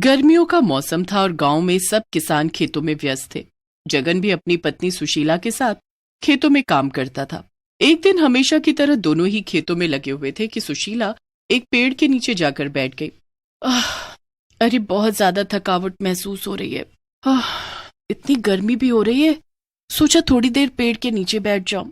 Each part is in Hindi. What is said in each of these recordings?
गर्मियों का मौसम था और गांव में सब किसान खेतों में व्यस्त थे। जगन भी अपनी पत्नी सुशीला के साथ खेतों में काम करता था। एक दिन हमेशा की तरह दोनों ही खेतों में लगे हुए थे कि सुशीला एक पेड़ के नीचे जाकर बैठ गई। अरे बहुत ज्यादा थकावट महसूस हो रही है। इतनी गर्मी भी हो रही है, सोचा थोड़ी देर पेड़ के नीचे बैठ जाऊं।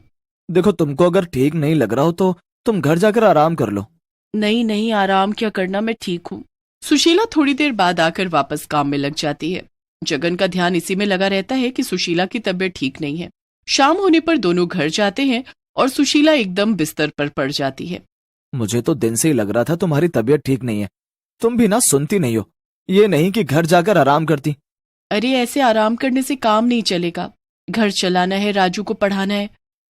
देखो, तुमको अगर ठीक नहीं लग रहा हो तो तुम घर जाकर आराम कर लो। नहीं नहीं, आराम क्या करना, मैं ठीक हूँ। सुशीला थोड़ी देर बाद आकर वापस काम में लग जाती है। जगन का ध्यान इसी में लगा रहता है कि सुशीला की तबीयत ठीक नहीं है। शाम होने पर दोनों घर जाते हैं और सुशीला एकदम बिस्तर पर पड़ जाती है। मुझे तो दिन से ही लग रहा था तुम्हारी तबीयत ठीक नहीं है। तुम भी ना सुनती नहीं हो, ये नहीं कि घर जाकर आराम करती। अरे ऐसे आराम करने से काम नहीं चलेगा, घर चलाना है, राजू को पढ़ाना है।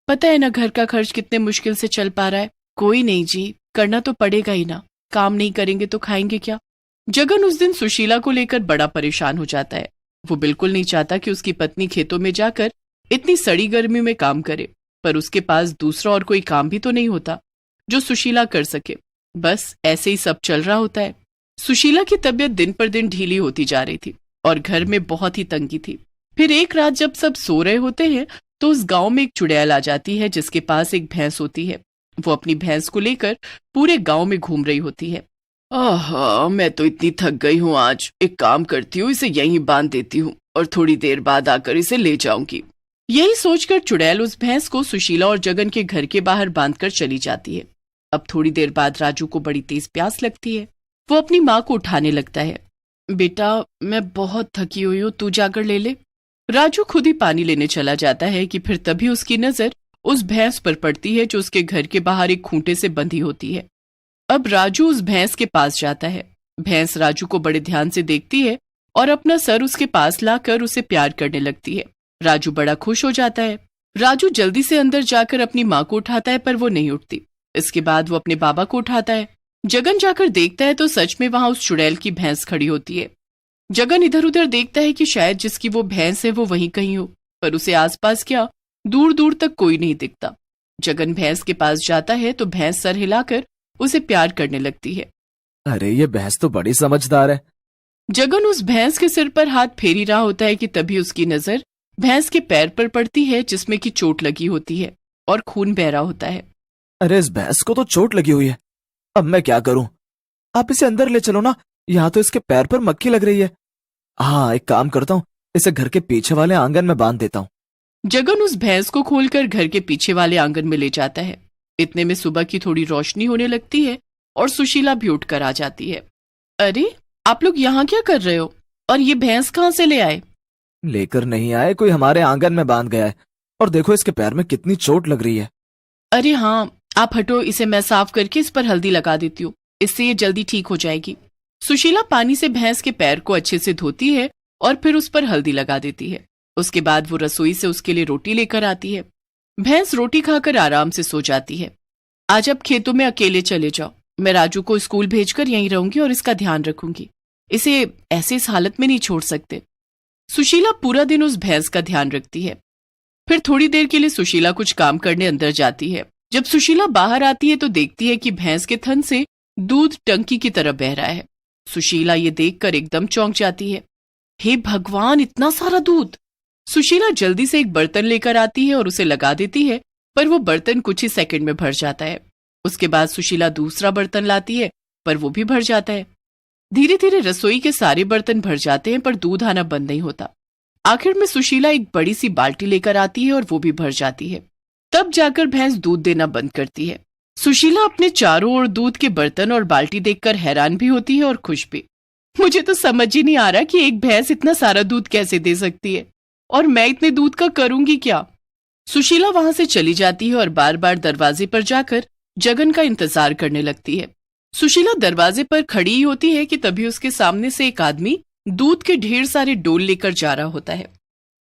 पता है ना घर का खर्च कितने मुश्किल से चल पा रहा है। कोई नहीं जी, करना तो पड़ेगा ही ना, काम नहीं करेंगे तो खाएंगे क्या। जगन उस दिन सुशीला को लेकर बड़ा परेशान हो जाता है। वो बिल्कुल नहीं चाहता कि उसकी पत्नी खेतों में जाकर इतनी सड़ी गर्मी में काम करे, पर उसके पास दूसरा और कोई काम भी तो नहीं होता जो सुशीला कर सके। बस ऐसे ही सब चल रहा होता है। सुशीला की तबीयत दिन पर दिन ढीली होती जा रही थी और घर में बहुत ही तंगी थी। फिर एक रात जब सब सो रहे होते हैं तो उस गांव में एक चुड़ैल आ जाती है जिसके पास एक भैंस होती है। वो अपनी भैंस को लेकर पूरे गांव में घूम रही होती है। मैं तो इतनी थक गई हूँ आज, एक काम करती हूँ, इसे यहीं बांध देती हूँ और थोड़ी देर बाद आकर इसे ले जाऊंगी। यही सोचकर चुड़ैल उस भैंस को सुशीला और जगन के घर के बाहर बांधकर चली जाती है। अब थोड़ी देर बाद राजू को बड़ी तेज प्यास लगती है। वो अपनी माँ को उठाने लगता है। बेटा, मैं बहुत थकी हुई हूँ, तू जाकर ले ले। राजू खुद ही पानी लेने चला जाता है कि फिर तभी उसकी नजर उस भैंस पर पड़ती है जो उसके घर के बाहर एक खूंटे से बंधी होती है। अब राजू उस भैंस के पास जाता है। भैंस राजू को बड़े ध्यान से देखती है और अपना सर उसके पास लाकर उसे प्यार करने लगती है। राजू बड़ा खुश हो जाता है। राजू जल्दी से अंदर जाकर अपनी माँ को उठाता है पर वो नहीं उठती। इसके बाद वो अपने बाबा को उठाता है। जगन जाकर देखता है तो सच में वहां उस चुड़ैल की भैंस खड़ी होती है। जगन इधर उधर देखता है कि शायद जिसकी वो भैंस है वो वहीं कहीं हो, पर उसे आसपास क्या दूर दूर तक कोई नहीं दिखता। जगन भैंस के पास जाता है तो भैंस सर हिलाकर उसे प्यार करने लगती है। अरे ये भैंस तो बड़ी समझदार है। जगन उस भैंस के सिर पर हाथ फेरी रहा होता है कि तभी उसकी नजर भैंस के पैर पर पड़ती है जिसमें की चोट लगी होती है और खून बह रहा होता है। अरे इस भैंस को तो चोट लगी हुई है, अब मैं क्या करूं? आप इसे अंदर ले चलो ना, यहाँ तो इसके पैर पर मक्खी लग रही है। हाँ, एक काम करता हूँ, इसे घर के पीछे वाले आंगन में बांध देता हूँ। जगन उस भैंस को खोलकर घर के पीछे वाले आंगन में ले जाता है। इतने में सुबह की थोड़ी रोशनी होने लगती है और सुशीला भी उठकर आ जाती है। अरे आप लोग यहाँ क्या कर रहे हो, और ये भैंस कहाँ से ले आए? लेकर नहीं आए, कोई हमारे आंगन में बांध गया है, और देखो इसके पैर में कितनी चोट लग रही है। अरे हाँ, आप हटो, इसे मैं साफ करके इस पर हल्दी लगा देती हूँ, इससे ये जल्दी ठीक हो जाएगी। सुशीला पानी से भैंस के पैर को अच्छे से धोती है और फिर उस पर हल्दी लगा देती है। उसके बाद वो रसोई से उसके लिए रोटी लेकर आती है। भैंस रोटी खाकर आराम से सो जाती है। आज अब खेतों में अकेले चले जाओ, मैं राजू को स्कूल भेजकर यहीं रहूंगी और इसका ध्यान रखूंगी, इसे ऐसे इस हालत में नहीं छोड़ सकते। सुशीला पूरा दिन उस भैंस का ध्यान रखती है। फिर थोड़ी देर के लिए सुशीला कुछ काम करने अंदर जाती है। जब सुशीला बाहर आती है तो देखती है कि भैंस के थन से दूध टंकी की तरफ बह रहा है। सुशीला ये देखकर एकदम चौंक जाती है। हे भगवान, इतना सारा दूध! सुशीला जल्दी से एक बर्तन लेकर आती है और उसे लगा देती है, पर वो बर्तन कुछ ही सेकंड में भर जाता है। उसके बाद सुशीला दूसरा बर्तन लाती है, पर वो भी भर जाता है। धीरे धीरे रसोई के सारे बर्तन भर जाते हैं पर दूध आना बंद नहीं होता। आखिर में सुशीला एक बड़ी सी बाल्टी लेकर आती है और वो भी भर जाती है। तब जाकर भैंस दूध देना बंद करती है। सुशीला अपने चारों ओर दूध के बर्तन और बाल्टी देखकर हैरान भी होती है और खुश भी। मुझे तो समझ ही नहीं आ रहा कि एक भैंस इतना सारा दूध कैसे दे सकती है, और मैं इतने दूध का करूंगी क्या। सुशीला वहां से चली जाती है और बार बार दरवाजे पर जाकर जगन का इंतजार करने लगती है। सुशीला दरवाजे पर खड़ी ही होती है कि तभी उसके सामने से एक आदमी दूध के ढेर सारे डोल लेकर जा रहा होता है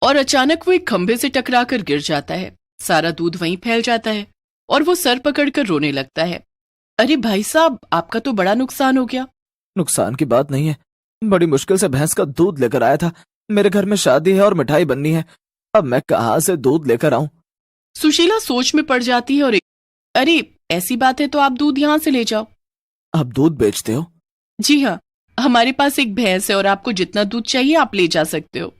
और अचानक वो एक खंभे से टकराकर गिर जाता है। सारा दूध वहीं फैल जाता है और वो सर पकड़कर रोने लगता है। अरे भाई साहब, आपका तो बड़ा नुकसान हो गया। नुकसान की बात नहीं है, बड़ी मुश्किल से भैंस का दूध लेकर आया था। मेरे घर में शादी है और मिठाई बननी है, अब मैं कहाँ से दूध लेकर आऊं? सुशीला सोच में पड़ जाती है और अरे ऐसी बात है तो आप दूध यहाँ से ले जाओ। आप दूध बेचते हो? जी हाँ, हमारे पास एक भैंस है और आपको जितना दूध चाहिए आप ले जा सकते हो।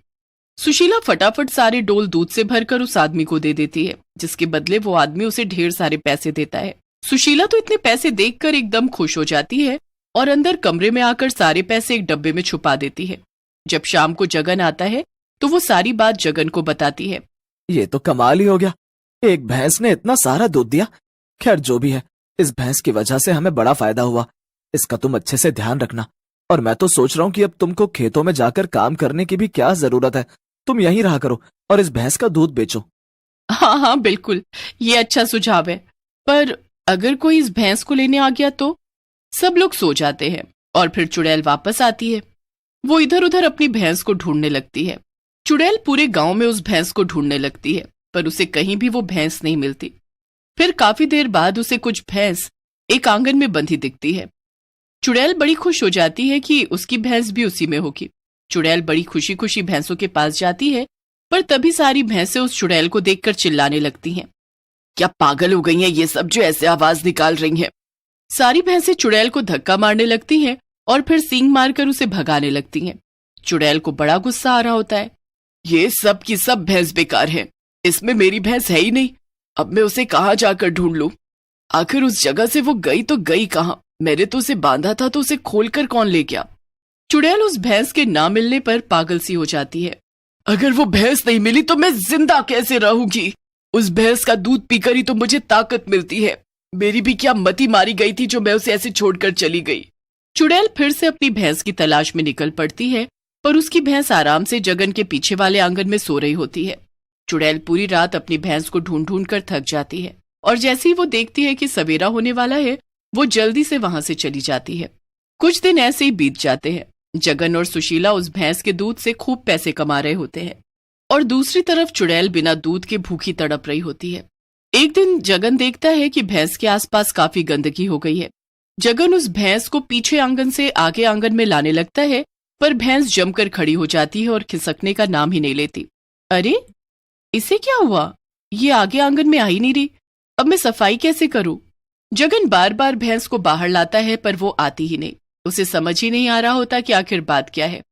सुशीला फटाफट सारे डोल दूध से भरकर उस आदमी को दे देती है, जिसके बदले वो आदमी उसे ढेर सारे पैसे देता है। सुशीला तो इतने पैसे देखकर एकदम खुश हो जाती है और अंदर कमरे में आकर सारे पैसे एक डब्बे में छुपा देती है। जब शाम को जगन आता है तो वो सारी बात जगन को बताती है। ये तो कमाल ही हो गया, एक भैंस ने इतना सारा दूध दिया। खैर जो भी है, इस भैंस की वजह से हमें बड़ा फायदा हुआ, इसका तुम अच्छे से ध्यान रखना। और मैं तो सोच रहा हूँ कि अब तुमको खेतों में जाकर काम करने की भी क्या जरूरत है, तुम यहीं रहा करो और इस भैंस का दूध बेचो। हाँ हाँ बिल्कुल, ये अच्छा सुझाव है, पर अगर कोई इस भैंस को लेने आ गया तो? सब लोग सो जाते हैं और फिर चुड़ैल वापस आती है। वो इधर उधर अपनी भैंस को ढूंढने लगती है। चुड़ैल पूरे गांव में उस भैंस को ढूंढने लगती है, पर उसे कहीं भी वो भैंस नहीं मिलती। फिर काफी देर बाद उसे कुछ भैंस एक आंगन में बंधी दिखती है। चुड़ैल बड़ी खुश हो जाती है कि उसकी भैंस भी उसी में होगी। चुड़ैल बड़ी खुशी खुशी भैंसों के पास जाती है, पर तभी सारी भैंसें उस चुड़ैल को देखकर चिल्लाने लगती हैं। क्या पागल हो गई हैं ये सब जो ऐसे आवाज निकाल रही हैं? सारी भैंसें चुड़ैल को धक्का मारने लगती हैं और फिर सींग मारकर उसे भगाने लगती हैं। चुड़ैल को बड़ा गुस्सा आ रहा होता है। ये सब की सब भैंस बेकार है, इसमें मेरी भैंस है ही नहीं। अब मैं उसे कहाँ जाकर ढूंढ लूं? आखिर उस जगह से वो गई तो गई कहाँ? मैंने तो उसे बांधा था, तो उसे खोलकर कौन ले गया? चुड़ैल उस भैंस के ना मिलने पर पागल सी हो जाती है। अगर वो भैंस नहीं मिली तो मैं जिंदा कैसे रहूंगी? उस भैंस का दूध पीकर ही तो मुझे ताकत मिलती है। मेरी भी क्या मति मारी गई थी जो मैं उसे ऐसे छोड़कर चली गई। चुड़ैल फिर से अपनी भैंस की तलाश में निकल पड़ती है, पर उसकी भैंस आराम से जगन के पीछे वाले आंगन में सो रही होती है। चुड़ैल पूरी रात अपनी भैंस को ढूंढ ढूंढ कर थक जाती है और जैसे ही वो देखती है कि सवेरा होने वाला है, वो जल्दी से वहां से चली जाती है। कुछ दिन ऐसे ही बीत जाते हैं। जगन और सुशीला उस भैंस के दूध से खूब पैसे कमा रहे होते हैं और दूसरी तरफ चुड़ैल बिना दूध के भूखी तड़प रही होती है। एक दिन जगन देखता है कि भैंस के आसपास काफी गंदगी हो गई है। जगन उस भैंस को पीछे आंगन से आगे आंगन में लाने लगता है, पर भैंस जमकर खड़ी हो जाती है और खिसकने का नाम ही नहीं लेती। अरे इसे क्या हुआ? ये आगे आंगन में आ ही नहीं रही, अब मैं सफाई कैसे करूं? जगन बार बार भैंस को बाहर लाता है, पर वो आती ही नहीं। उसे समझ ही नहीं आ रहा होता कि आखिर बात क्या है।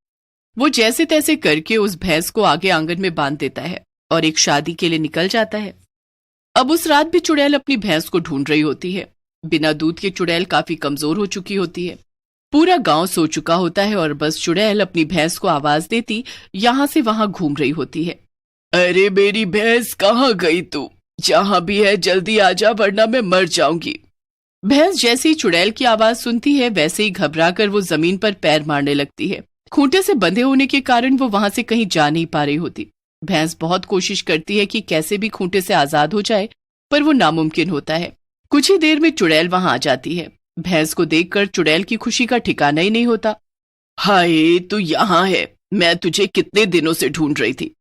वो जैसे तैसे करके उस भैंस को आगे आंगन में बांध देता है और एक शादी के लिए निकल जाता है। अब उस रात भी चुड़ैल अपनी भैंस को ढूंढ रही होती है। बिना दूध के चुड़ैल काफी कमजोर हो चुकी होती है। पूरा गांव सो चुका होता है और बस चुड़ैल अपनी भैंस को आवाज देती यहां से वहां घूम रही होती है। अरे मेरी भैंस कहाँ गई तू? जहां भी है जल्दी आजा, वरना मैं मर जाऊंगी। भैंस जैसे ही चुड़ैल की आवाज सुनती है, वैसे ही घबराकर वो जमीन पर पैर मारने लगती है। खूंटे से बंधे होने के कारण वो वहां से कहीं जा नहीं पा रही होती। भैंस बहुत कोशिश करती है कि कैसे भी खूंटे से आजाद हो जाए, पर वो नामुमकिन होता है। कुछ ही देर में चुड़ैल वहां आ जाती है। भैंस को देखकर चुड़ैल की खुशी का ठिकाना ही नहीं होता। हाय तू यहाँ है, मैं तुझे कितने दिनों से ढूंढ रही थी।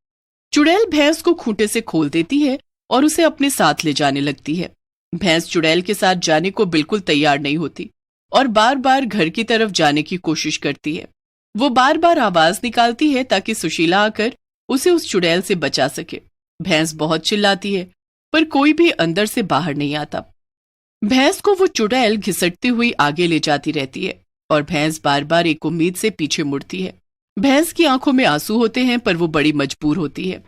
चुड़ैल भैंस को खूंटे से खोल देती है और उसे अपने साथ ले जाने लगती है। भैंस चुड़ैल के साथ जाने को बिल्कुल तैयार नहीं होती और बार बार घर की तरफ जाने की कोशिश करती है। वो बार बार आवाज निकालती है ताकि सुशीला आकर उसे उस चुड़ैल से बचा सके। भैंस बहुत चिल्लाती है, पर कोई भी अंदर से बाहर नहीं आता। भैंस को वो चुड़ैल घिसटती हुई आगे ले जाती रहती है और भैंस बार बार एक उम्मीद से पीछे मुड़ती है। भैंस की आंखों में आंसू होते हैं, पर वो बड़ी मजबूर होती है।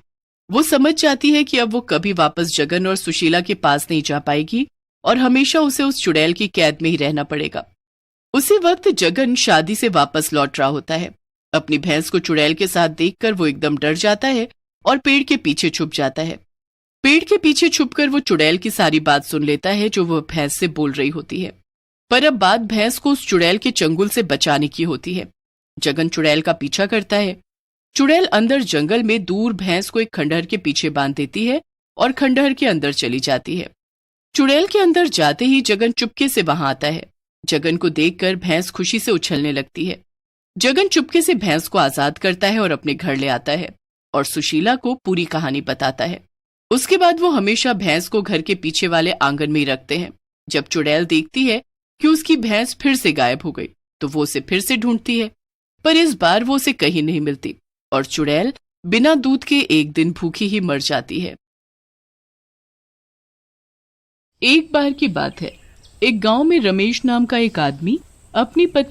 वो समझ जाती है कि अब वो कभी वापस जगन और सुशीला के पास नहीं जा पाएगी और हमेशा उसे उस चुड़ैल की कैद में ही रहना पड़ेगा। उसी वक्त जगन शादी से वापस लौट रहा होता है। अपनी भैंस को चुड़ैल के साथ देखकर वो एकदम डर जाता है और पेड़ के पीछे छुप जाता है। पेड़ के पीछे छुपकर वो चुड़ैल की सारी बात सुन लेता है जो वो भैंस से बोल रही होती है। पर अब बात भैंस को उस चुड़ैल के चंगुल से बचाने की होती है। जगन चुड़ैल का पीछा करता है। चुड़ैल अंदर जंगल में दूर भैंस को एक खंडहर के पीछे बांध देती है और खंडहर के अंदर चली जाती है। चुड़ैल के अंदर जाते ही जगन चुपके से वहां आता है। जगन को देखकर भैंस खुशी से उछलने लगती है। जगन चुपके से भैंस को आजाद करता है और अपने घर ले आता है और सुशीला को पूरी कहानी बताता है। उसके बाद वो हमेशा भैंस को घर के पीछे वाले आंगन में ही रखते हैं। जब चुड़ैल देखती है कि उसकी भैंस फिर से गायब हो गई, तो वो उसे फिर से ढूंढती है, पर इस बार वो उसे कहीं नहीं मिलती और चुड़ैल बिना दूध के एक दिन भूखी ही मर जाती है। एक बार की बात है, एक गांव में रमेश नाम का एक आदमी अपनी पत्नी